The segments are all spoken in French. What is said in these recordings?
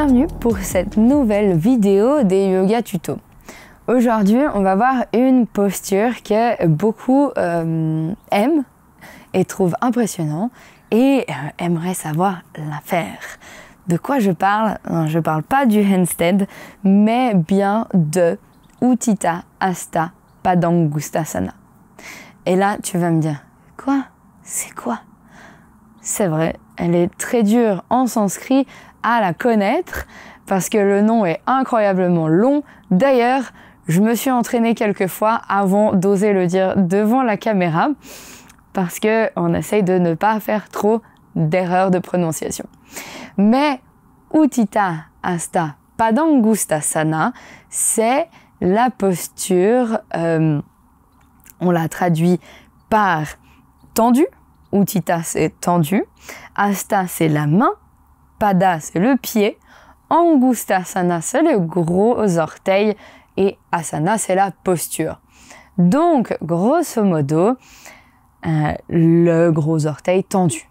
bienvenue pour cette nouvelle vidéo des yoga tutos. Aujourd'hui, on va voir une posture que beaucoup aiment et trouvent impressionnant et aimeraient savoir la faire. De quoi je parle? Non, je parle pas du handstand, mais bien de Utthita Hasta Padangusthasana. Et là, tu vas me dire, quoi? C'est quoi? C'est vrai, elle est très dure en sanskrit à la connaître parce que le nom est incroyablement long. D'ailleurs, je me suis entraînée quelques fois avant d'oser le dire devant la caméra parce qu'on essaye de ne pas faire trop d'erreurs de prononciation. Mais Utthita Hasta Padangusthasana, c'est la posture, on la traduit par tendu. Utthita, c'est tendu. Hasta, c'est la main. Pada, c'est le pied. Angusthasana, c'est le gros orteil. Et asana, c'est la posture. Donc, grosso modo, le gros orteil tendu.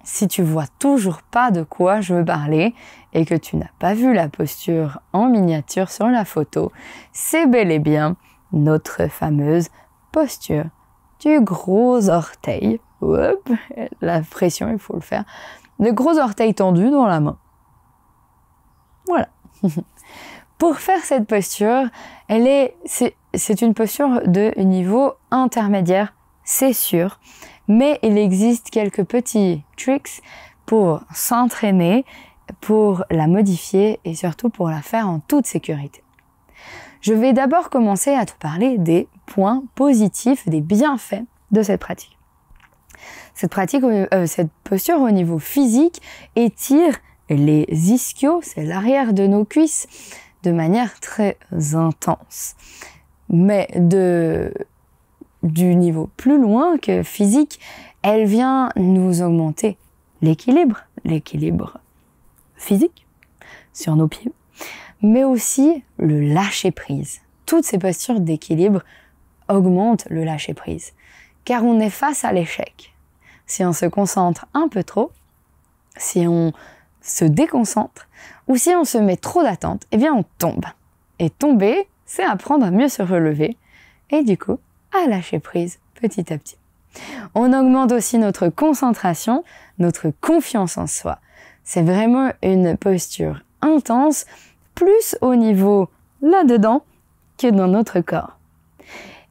Si tu vois toujours pas de quoi je veux parler et que tu n'as pas vu la posture en miniature sur la photo, c'est bel et bien notre fameuse posture du gros orteil. Hop, la pression, il faut le faire. Le gros orteil tendu dans la main. Voilà. Pour faire cette posture, c'est une posture de niveau intermédiaire, c'est sûr, mais il existe quelques petits tricks pour s'entraîner, pour la modifier et surtout pour la faire en toute sécurité. Je vais d'abord commencer à te parler des points positifs, des bienfaits de cette pratique. Cette posture au niveau physique étire les ischios, c'est l'arrière de nos cuisses, de manière très intense. Mais du niveau plus loin que physique, elle vient nous augmenter l'équilibre physique sur nos pieds, mais aussi le lâcher-prise. Toutes ces postures d'équilibre augmentent le lâcher-prise, car on est face à l'échec. Si on se concentre un peu trop, si on se déconcentre, ou si on se met trop d'attente, eh bien on tombe. Et tomber, c'est apprendre à mieux se relever, et du coup, à lâcher prise petit à petit. On augmente aussi notre concentration, notre confiance en soi. C'est vraiment une posture intense, plus au niveau là-dedans que dans notre corps.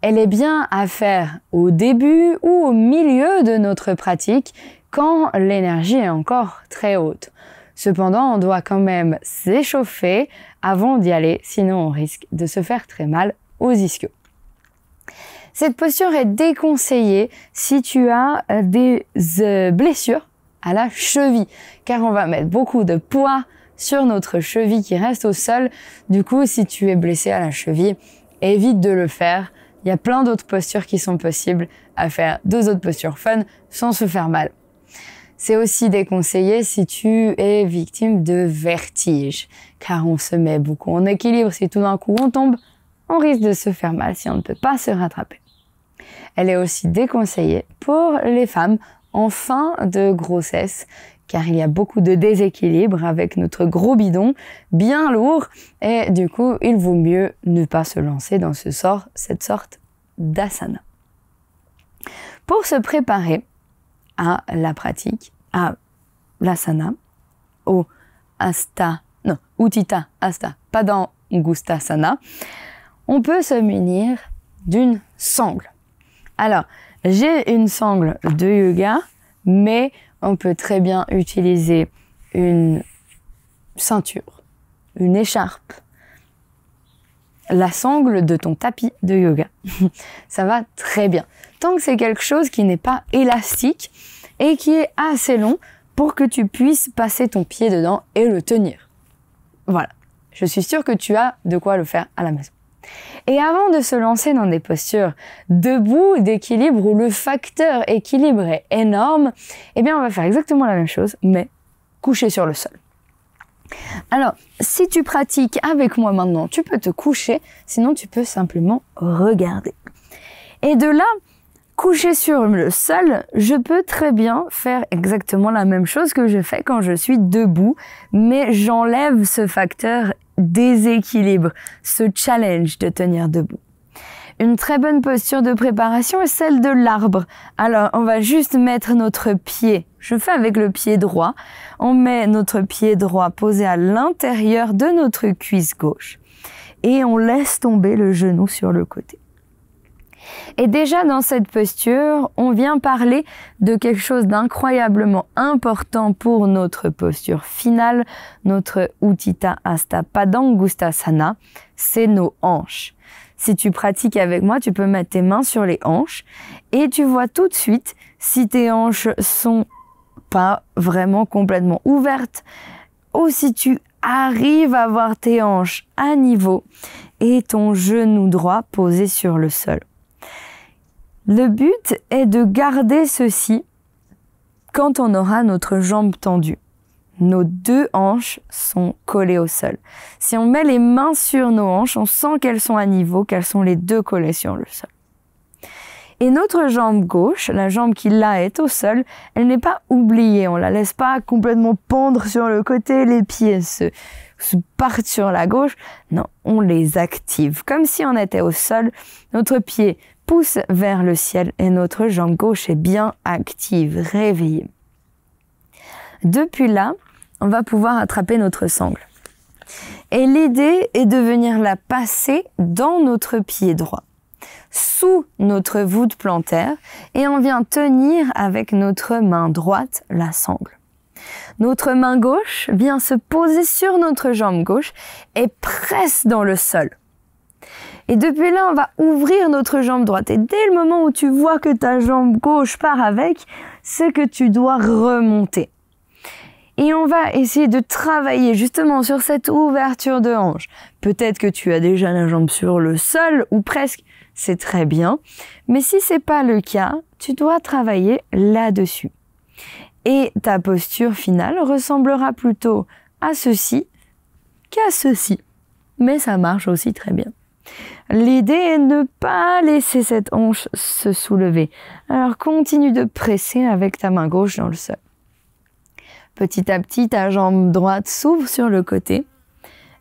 Elle est bien à faire au début ou au milieu de notre pratique quand l'énergie est encore très haute. Cependant, on doit quand même s'échauffer avant d'y aller, sinon on risque de se faire très mal aux ischios. Cette posture est déconseillée si tu as des blessures à la cheville, car on va mettre beaucoup de poids sur notre cheville qui reste au sol. Du coup, si tu es blessé à la cheville, évite de le faire. Il y a plein d'autres postures qui sont possibles à faire, deux autres postures fun sans se faire mal. C'est aussi déconseillé si tu es victime de vertige, car on se met beaucoup en équilibre. Si tout d'un coup on tombe, on risque de se faire mal si on ne peut pas se rattraper. Elle est aussi déconseillée pour les femmes en fin de grossesse, car il y a beaucoup de déséquilibre avec notre gros bidon bien lourd et du coup, il vaut mieux ne pas se lancer dans cette sorte d'asana. Pour se préparer à la pratique, à l'asana, au Utthita Hasta Padangusthasana, on peut se munir d'une sangle. Alors, j'ai une sangle de yoga, mais on peut très bien utiliser une ceinture, une écharpe, la sangle de ton tapis de yoga. Ça va très bien. Tant que c'est quelque chose qui n'est pas élastique et qui est assez long pour que tu puisses passer ton pied dedans et le tenir. Voilà. Je suis sûre que tu as de quoi le faire à la maison. Et avant de se lancer dans des postures debout, d'équilibre, où le facteur équilibre est énorme, eh bien on va faire exactement la même chose, mais couché sur le sol. Alors, si tu pratiques avec moi maintenant, tu peux te coucher, sinon tu peux simplement regarder. Et de là, Couché sur le sol, je peux très bien faire exactement la même chose que je fais quand je suis debout, mais j'enlève ce facteur déséquilibre, ce challenge de tenir debout. Une très bonne posture de préparation est celle de l'arbre. Alors, on va juste mettre notre pied. Je fais avec le pied droit. On met notre pied droit posé à l'intérieur de notre cuisse gauche et on laisse tomber le genou sur le côté. Et déjà dans cette posture, on vient parler de quelque chose d'incroyablement important pour notre posture finale, notre Utthita Hasta Padangusthasana, c'est nos hanches. Si tu pratiques avec moi, tu peux mettre tes mains sur les hanches et tu vois tout de suite si tes hanches sont pas vraiment complètement ouvertes ou si tu arrives à avoir tes hanches à niveau et ton genou droit posé sur le sol. Le but est de garder ceci quand on aura notre jambe tendue. Nos deux hanches sont collées au sol. Si on met les mains sur nos hanches, on sent qu'elles sont à niveau, qu'elles sont les deux collées sur le sol. Et notre jambe gauche, la jambe qui là est au sol, elle n'est pas oubliée. On la laisse pas complètement pendre sur le côté, les pieds se partent sur la gauche. Non, on les active. Comme si on était au sol, notre pied pousse vers le ciel et notre jambe gauche est bien active, réveillée. Depuis là, on va pouvoir attraper notre sangle. Et l'idée est de venir la passer dans notre pied droit, sous notre voûte plantaire, et on vient tenir avec notre main droite la sangle. Notre main gauche vient se poser sur notre jambe gauche et presse dans le sol. Et depuis là, on va ouvrir notre jambe droite. Et dès le moment où tu vois que ta jambe gauche part avec, c'est que tu dois remonter. Et on va essayer de travailler justement sur cette ouverture de hanche. Peut-être que tu as déjà la jambe sur le sol ou presque, c'est très bien. Mais si c'est pas le cas, tu dois travailler là-dessus. Et ta posture finale ressemblera plutôt à ceci qu'à ceci. Mais ça marche aussi très bien. L'idée est de ne pas laisser cette hanche se soulever. Alors continue de presser avec ta main gauche dans le sol. Petit à petit, ta jambe droite s'ouvre sur le côté.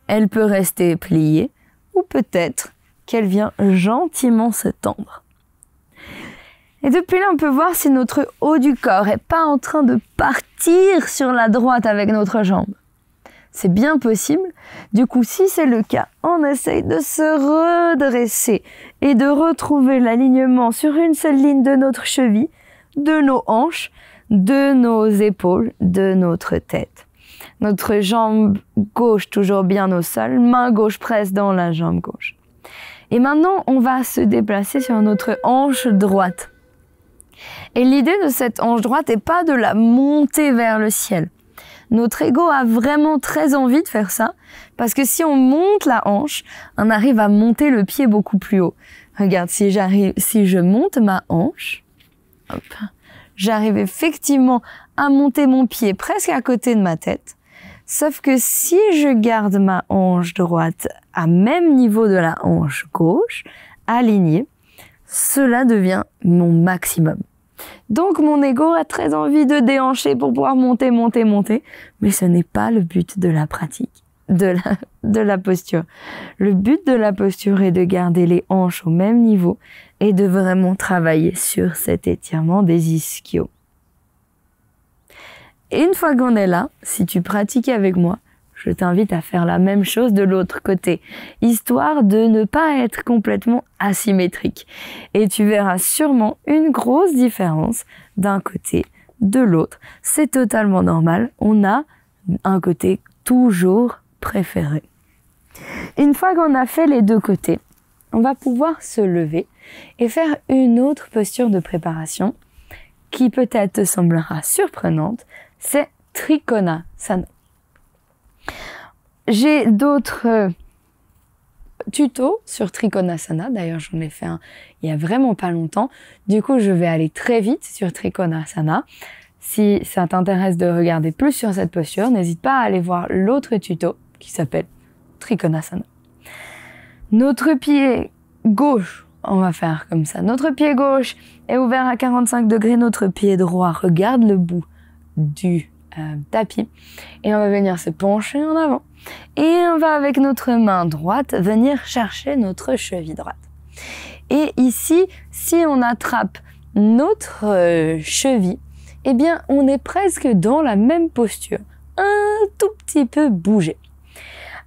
Elle peut rester pliée ou peut-être qu'elle vient gentiment se tendre. Et depuis là, on peut voir si notre haut du corps est pas en train de partir sur la droite avec notre jambe. C'est bien possible. Du coup, si c'est le cas, on essaye de se redresser et de retrouver l'alignement sur une seule ligne de notre cheville, de nos hanches, de nos épaules, de notre tête. Notre jambe gauche toujours bien au sol, main gauche presse dans la jambe gauche. Et maintenant, on va se déplacer sur notre hanche droite. Et l'idée de cette hanche droite n'est pas de la monter vers le ciel. Notre ego a vraiment très envie de faire ça, parce que si on monte la hanche, on arrive à monter le pied beaucoup plus haut. Regarde, si je monte ma hanche, hop, j'arrive effectivement à monter mon pied presque à côté de ma tête. Sauf que si je garde ma hanche droite à même niveau de la hanche gauche, alignée, cela devient mon maximum. Donc mon ego a très envie de déhancher pour pouvoir monter, mais ce n'est pas le but de la pratique, de la posture. Le but de la posture est de garder les hanches au même niveau et de vraiment travailler sur cet étirement des ischios. Et une fois qu'on est là, si tu pratiques avec moi, je t'invite à faire la même chose de l'autre côté, histoire de ne pas être complètement asymétrique. Et tu verras sûrement une grosse différence d'un côté, de l'autre. C'est totalement normal, on a un côté toujours préféré. Une fois qu'on a fait les deux côtés, on va pouvoir se lever et faire une autre posture de préparation qui peut-être te semblera surprenante, c'est Trikonasana. J'ai d'autres tutos sur Trikonasana, d'ailleurs j'en ai fait un il y a vraiment pas longtemps, du coup je vais aller très vite sur Trikonasana. Si ça t'intéresse de regarder plus sur cette posture, n'hésite pas à aller voir l'autre tuto qui s'appelle Trikonasana. Notre pied gauche on va faire comme ça. Notre pied gauche est ouvert à 45 degrés, notre pied droit regarde le bout du tapis et on va venir se pencher en avant. Et on va avec notre main droite venir chercher notre cheville droite. Et ici, si on attrape notre cheville, eh bien on est presque dans la même posture, un tout petit peu bougé.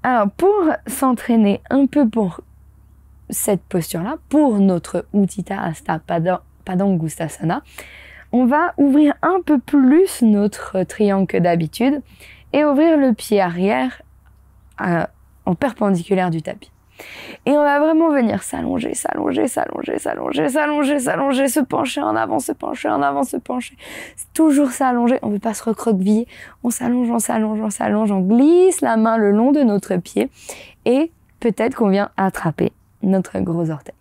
Alors pour s'entraîner un peu pour cette posture-là, pour notre Utthita Hasta Padangusthasana, on va ouvrir un peu plus notre triangle que d'habitude et ouvrir le pied arrière en perpendiculaire du tapis. Et on va vraiment venir s'allonger, s'allonger, s'allonger, s'allonger, s'allonger, s'allonger, se pencher en avant, se pencher en avant, se pencher. Toujours s'allonger, on ne veut pas se recroqueviller. On s'allonge, on s'allonge, on s'allonge, on glisse la main le long de notre pied et peut-être qu'on vient attraper notre gros orteil.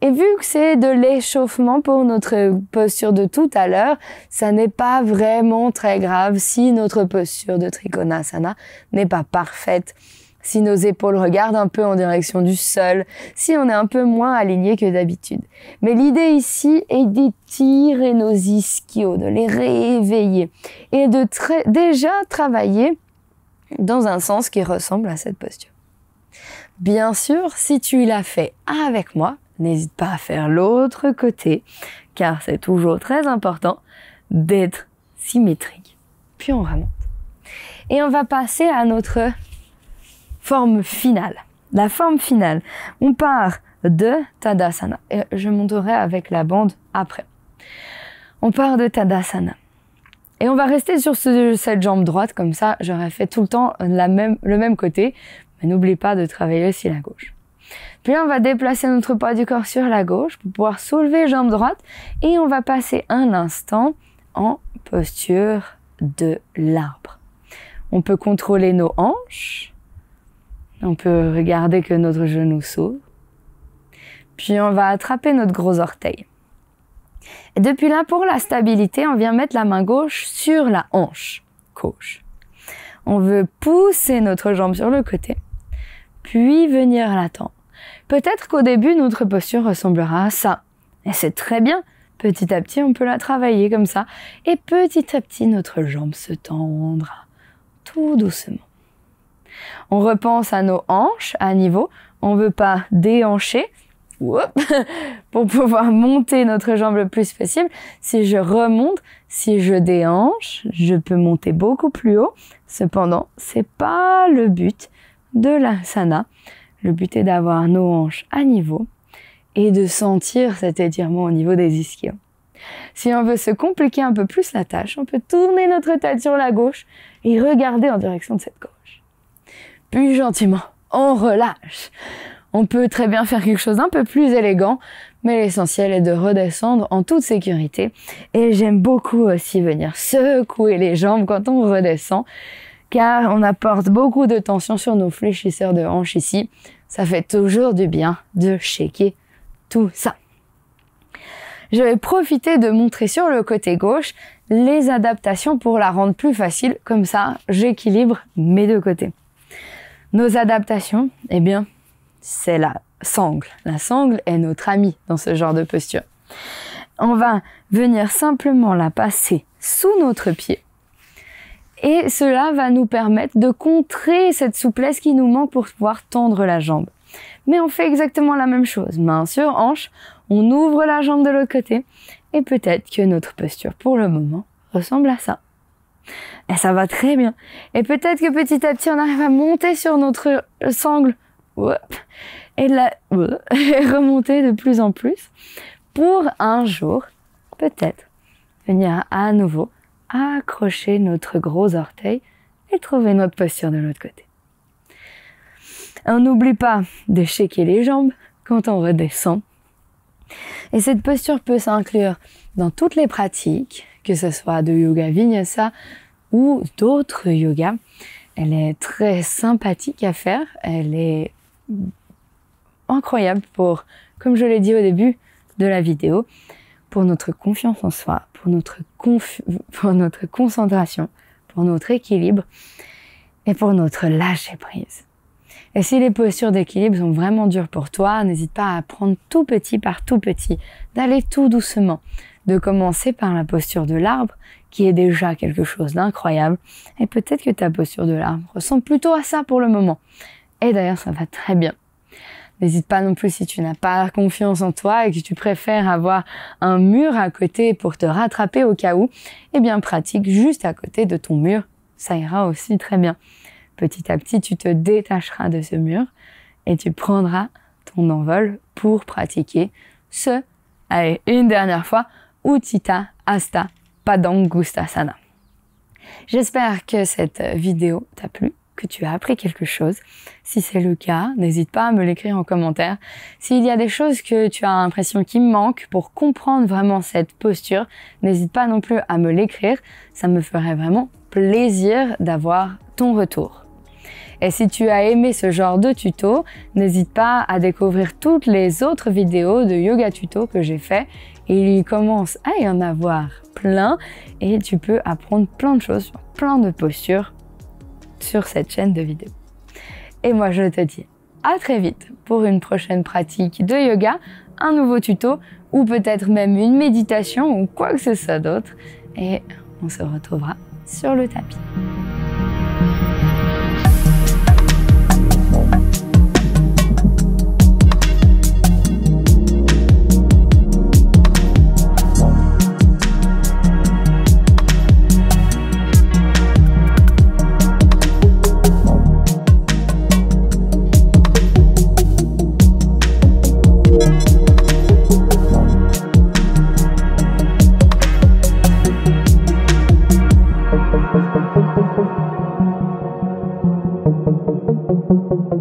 Et vu que c'est de l'échauffement pour notre posture de tout à l'heure, ça n'est pas vraiment très grave si notre posture de Trikonasana n'est pas parfaite, si nos épaules regardent un peu en direction du sol, si on est un peu moins aligné que d'habitude. Mais l'idée ici est d'étirer nos ischios, de les réveiller et de déjà travailler dans un sens qui ressemble à cette posture. Bien sûr, si tu l'as fait avec moi, n'hésite pas à faire l'autre côté, car c'est toujours très important d'être symétrique. Puis on remonte. Et on va passer à notre forme finale. La forme finale, on part de Tadasana. Et je monterai avec la bande après. On part de Tadasana. Et on va rester sur cette jambe droite, comme ça, j'aurai fait tout le temps le même côté. Mais n'oublie pas de travailler aussi la gauche. Puis on va déplacer notre poids du corps sur la gauche pour pouvoir soulever jambe droite. Et on va passer un instant en posture de l'arbre. On peut contrôler nos hanches. On peut regarder que notre genou s'ouvre. Puis on va attraper notre gros orteil. Et depuis là, pour la stabilité, on vient mettre la main gauche sur la hanche gauche. On veut pousser notre jambe sur le côté, puis venir la tendre. Peut-être qu'au début, notre posture ressemblera à ça. Et c'est très bien. Petit à petit, on peut la travailler comme ça. Et petit à petit, notre jambe se tendra tout doucement. On repense à nos hanches à niveau. On ne veut pas déhancher pour pouvoir monter notre jambe le plus possible. Si je remonte, si je déhanche, je peux monter beaucoup plus haut. Cependant, c'est pas le but de l'asana. Le but est d'avoir nos hanches à niveau et de sentir cet étirement au niveau des ischios. Si on veut se compliquer un peu plus la tâche, on peut tourner notre tête sur la gauche et regarder en direction de cette gauche. Puis gentiment, on relâche. On peut très bien faire quelque chose d'un peu plus élégant, mais l'essentiel est de redescendre en toute sécurité. Et j'aime beaucoup aussi venir secouer les jambes quand on redescend, car on apporte beaucoup de tension sur nos fléchisseurs de hanches ici. Ça fait toujours du bien de shaker tout ça. Je vais profiter de montrer sur le côté gauche les adaptations pour la rendre plus facile. Comme ça, j'équilibre mes deux côtés. Nos adaptations, eh bien, c'est la sangle. La sangle est notre amie dans ce genre de posture. On va venir simplement la passer sous notre pied. Et cela va nous permettre de contrer cette souplesse qui nous manque pour pouvoir tendre la jambe. Mais on fait exactement la même chose. Main sur hanche, on ouvre la jambe de l'autre côté. Et peut-être que notre posture, pour le moment, ressemble à ça. Et ça va très bien. Et peut-être que petit à petit, on arrive à monter sur notre sangle. Et remonter de plus en plus. Pour un jour, peut-être, venir à nouveau accrocher notre gros orteil et trouver notre posture de l'autre côté. On n'oublie pas de shaker les jambes quand on redescend. Et cette posture peut s'inclure dans toutes les pratiques, que ce soit de yoga vinyasa ou d'autres yogas. Elle est très sympathique à faire. Elle est incroyable pour, comme je l'ai dit au début de la vidéo, pour notre confiance en soi, pour notre concentration, pour notre équilibre et pour notre lâcher prise. Et si les postures d'équilibre sont vraiment dures pour toi, n'hésite pas à prendre tout petit par tout petit, d'aller tout doucement, de commencer par la posture de l'arbre, qui est déjà quelque chose d'incroyable. Et peut-être que ta posture de l'arbre ressemble plutôt à ça pour le moment. Et d'ailleurs, ça va très bien. N'hésite pas non plus si tu n'as pas confiance en toi et que tu préfères avoir un mur à côté pour te rattraper au cas où, eh bien pratique juste à côté de ton mur, ça ira aussi très bien. Petit à petit, tu te détacheras de ce mur et tu prendras ton envol pour pratiquer ce, allez, une dernière fois, Utthita Hasta Padangusthasana. J'espère que cette vidéo t'a plu, que tu as appris quelque chose. Si c'est le cas, n'hésite pas à me l'écrire en commentaire. S'il y a des choses que tu as l'impression qui manquent pour comprendre vraiment cette posture, n'hésite pas non plus à me l'écrire. Ça me ferait vraiment plaisir d'avoir ton retour. Et si tu as aimé ce genre de tuto, n'hésite pas à découvrir toutes les autres vidéos de yoga tuto que j'ai fait. Il commence à y en avoir plein et tu peux apprendre plein de choses sur plein de postures sur cette chaîne de vidéos. Et moi, je te dis à très vite pour une prochaine pratique de yoga, un nouveau tuto ou peut-être même une méditation ou quoi que ce soit d'autre. Et on se retrouvera sur le tapis. Thank you.